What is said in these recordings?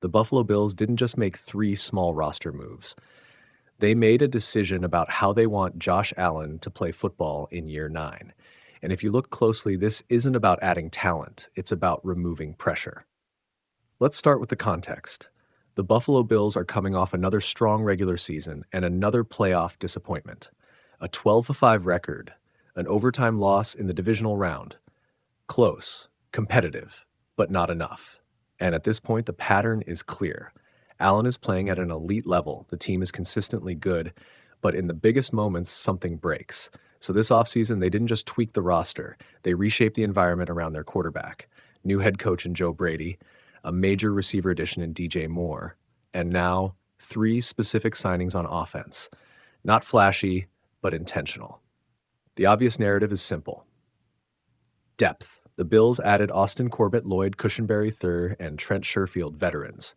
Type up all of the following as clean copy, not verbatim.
The Buffalo Bills didn't just make three small roster moves. They made a decision about how they want Josh Allen to play football in year 9. And if you look closely, this isn't about adding talent, it's about removing pressure. Let's start with the context. The Buffalo Bills are coming off another strong regular season and another playoff disappointment. A 12-5 record, an overtime loss in the divisional round. Close, competitive, but not enough. And at this point, the pattern is clear. Allen is playing at an elite level. The team is consistently good, but in the biggest moments, something breaks. So this offseason, they didn't just tweak the roster. They reshaped the environment around their quarterback. New head coach in Joe Brady, a major receiver addition in DJ Moore, and now 3 specific signings on offense. Not flashy, but intentional. The obvious narrative is simple. Depth. The Bills added Austin Corbett, Lloyd Cushenberry III, and Trent Sherfield veterans.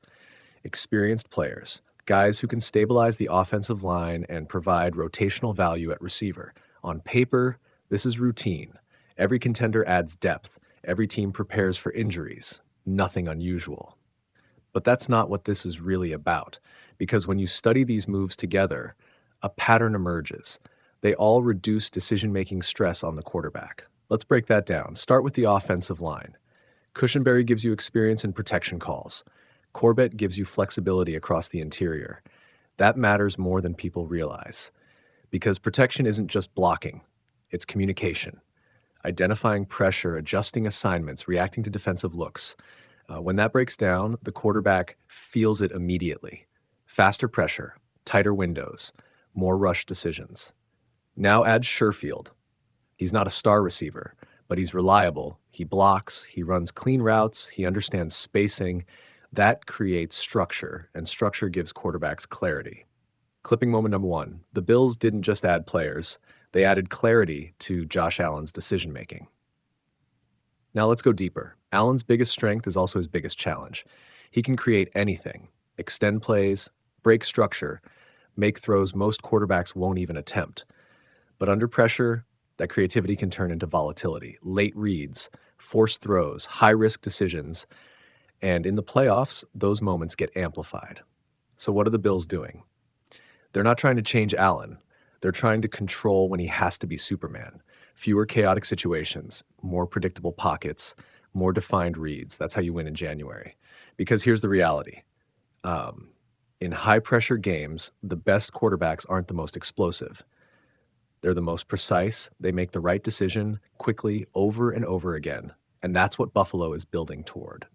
Experienced players, guys who can stabilize the offensive line and provide rotational value at receiver. On paper, this is routine. Every contender adds depth. Every team prepares for injuries. Nothing unusual. But that's not what this is really about, because when you study these moves together, a pattern emerges. They all reduce decision-making stress on the quarterback. Let's break that down. Start with the offensive line. Cushenberry gives you experience in protection calls. Corbett gives you flexibility across the interior. That matters more than people realize, because protection isn't just blocking, it's communication. Identifying pressure, adjusting assignments, reacting to defensive looks. When that breaks down, the quarterback feels it immediately. Faster pressure, tighter windows, more rush decisions. Now add Sherfield. He's not a star receiver, but he's reliable. He blocks, he runs clean routes, he understands spacing. That creates structure, and structure gives quarterbacks clarity. Clipping moment number 1. The Bills didn't just add players, they added clarity to Josh Allen's decision-making. Now let's go deeper. Allen's biggest strength is also his biggest challenge. He can create anything, extend plays, break structure, make throws most quarterbacks won't even attempt. But under pressure, that creativity can turn into volatility, late reads, forced throws, high-risk decisions, and in the playoffs, those moments get amplified. So what are the Bills doing? They're not trying to change Allen. They're trying to control when he has to be Superman. Fewer chaotic situations, more predictable pockets, more defined reads. That's how you win in January. Because here's the reality. In high-pressure games, the best quarterbacks aren't the most explosive. They're the most precise. They make the right decision quickly over and over again. And that's what Buffalo is building toward.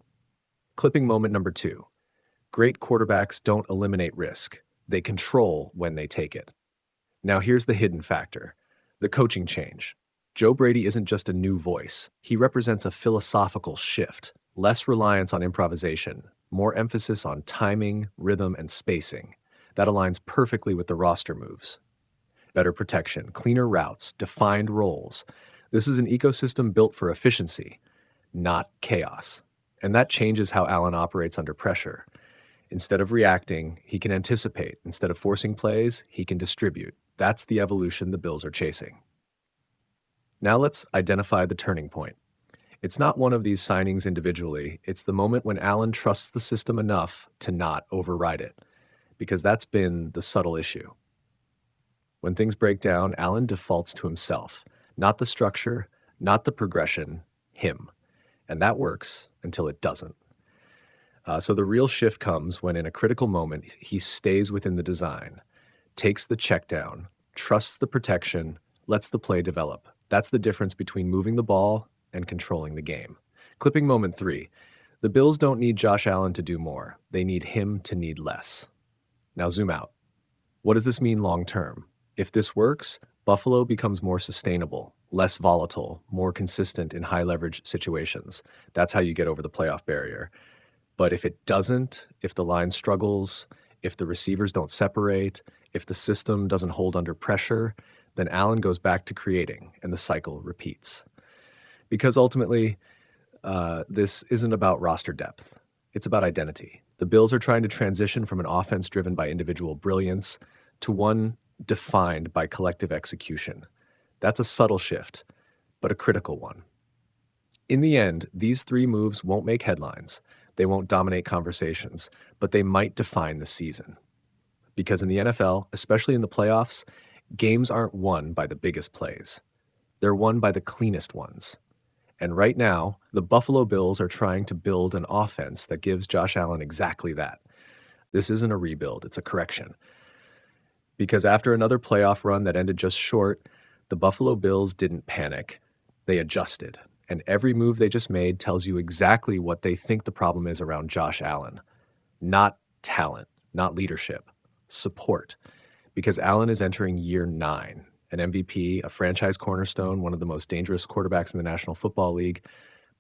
Clipping moment number 2. Great quarterbacks don't eliminate risk. They control when they take it. Now here's the hidden factor. The coaching change. Joe Brady isn't just a new voice. He represents a philosophical shift. Less reliance on improvisation. More emphasis on timing, rhythm, and spacing. That aligns perfectly with the roster moves. Better protection, cleaner routes, defined roles. This is an ecosystem built for efficiency, not chaos. And that changes how Allen operates under pressure. Instead of reacting, he can anticipate. Instead of forcing plays, he can distribute. That's the evolution the Bills are chasing. Now let's identify the turning point. It's not one of these signings individually. It's the moment when Allen trusts the system enough to not override it, because that's been the subtle issue. When things break down, Allen defaults to himself, not the structure, not the progression, him. And that works until it doesn't. So the real shift comes when in a critical moment, he stays within the design, takes the check down, trusts the protection, lets the play develop. That's the difference between moving the ball and controlling the game. Clipping moment 3. The Bills don't need Josh Allen to do more. They need him to need less. Now zoom out. What does this mean long term? If this works, Buffalo becomes more sustainable, less volatile, more consistent in high leverage situations. That's how you get over the playoff barrier. But if it doesn't, if the line struggles, if the receivers don't separate, if the system doesn't hold under pressure, then Allen goes back to creating and the cycle repeats. Because ultimately, this isn't about roster depth. It's about identity. The Bills are trying to transition from an offense driven by individual brilliance to one defined by collective execution. That's a subtle shift, but a critical one. In the end, these 3 moves won't make headlines. They won't dominate conversations, but they might define the season. Because in the NFL, especially in the playoffs, games aren't won by the biggest plays. They're won by the cleanest ones. And right now, the Buffalo Bills are trying to build an offense that gives Josh Allen exactly that. This isn't a rebuild, it's a correction. Because after another playoff run that ended just short, the Buffalo Bills didn't panic. They adjusted. And every move they just made tells you exactly what they think the problem is around Josh Allen. Not talent, not leadership, support. Because Allen is entering year 9, an MVP, a franchise cornerstone, one of the most dangerous quarterbacks in the National Football League.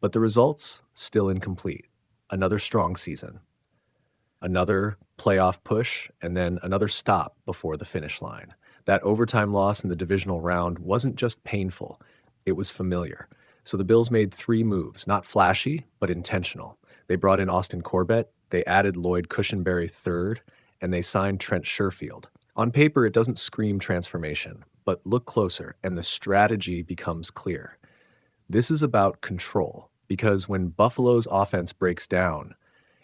But the results, still incomplete. Another strong season. Another playoff push, and then another stop before the finish line. That overtime loss in the divisional round wasn't just painful, it was familiar. So the Bills made 3 moves, not flashy, but intentional. They brought in Austin Corbett, they added Lloyd Cushenberry III, and they signed Trent Sherfield. On paper, it doesn't scream transformation, but look closer, and the strategy becomes clear. This is about control, because when Buffalo's offense breaks down,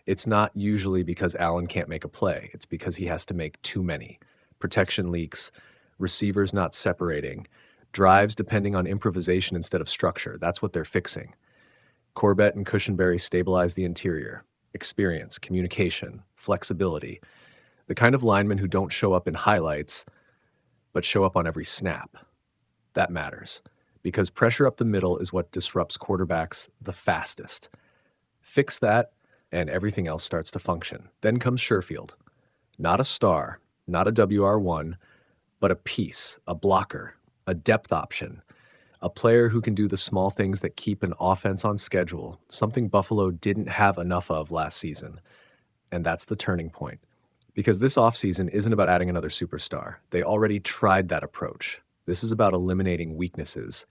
it's not usually because Allen can't make a play. It's because he has to make too many. Protection leaks, receivers not separating, drives depending on improvisation instead of structure. That's what they're fixing. Corbett and Cushenberry stabilize the interior. Experience, communication, flexibility. The kind of linemen who don't show up in highlights, but show up on every snap. That matters, because pressure up the middle is what disrupts quarterbacks the fastest. Fix that, and everything else starts to function. Then comes Sherfield. Not a star, not a WR1, but a piece, a blocker, a depth option, a player who can do the small things that keep an offense on schedule, something Buffalo didn't have enough of last season. And that's the turning point. Because this offseason isn't about adding another superstar. They already tried that approach. This is about eliminating weaknesses.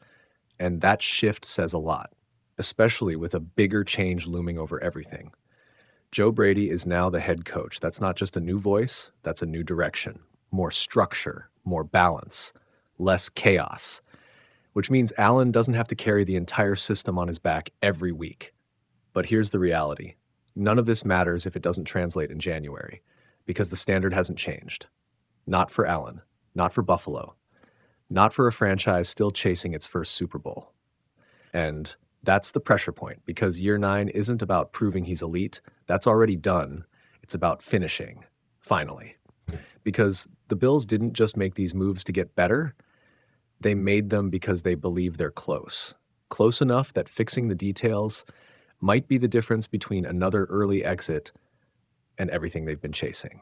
And that shift says a lot, especially with a bigger change looming over everything. Joe Brady is now the head coach. That's not just a new voice, that's a new direction. More structure, more balance, less chaos. Which means Allen doesn't have to carry the entire system on his back every week. But here's the reality. None of this matters if it doesn't translate in January, because the standard hasn't changed. Not for Allen, not for Buffalo, not for a franchise still chasing its first Super Bowl. And that's the pressure point, because year 9 isn't about proving he's elite. That's already done. It's about finishing, finally. Because the Bills didn't just make these moves to get better. They made them because they believe they're close. Close enough that fixing the details might be the difference between another early exit and everything they've been chasing.